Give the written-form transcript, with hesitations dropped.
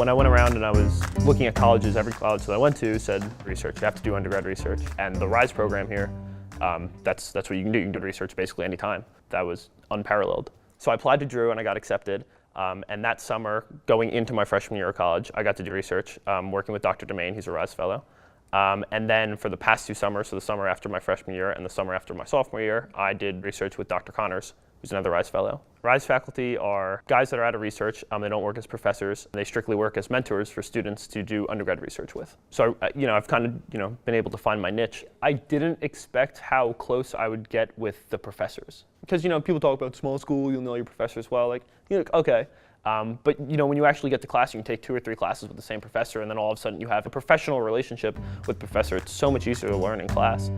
When I went around and I was looking at colleges, every college that I went to said research. You have to do undergrad research. And the RISE program here, that's what you can do. You can do research basically anytime. That was unparalleled. So I applied to Drew and I got accepted. And that summer, going into my freshman year of college, I got to do research, working with Dr. Demain, he's a RISE fellow. And then for the past 2 summers, so the summer after my freshman year and the summer after my sophomore year, I did research with Dr. Connors, who's another RISE fellow. RISE faculty are guys that are out of research. They don't work as professors. They strictly work as mentors for students to do undergrad research with. So, I've kind of, been able to find my niche. I didn't expect how close I would get with the professors. Because, people talk about small school, you'll know your professors well. Okay. But when you actually get to class, you can take 2 or 3 classes with the same professor, and then all of a sudden you have a professional relationship with the professor. It's so much easier to learn in class.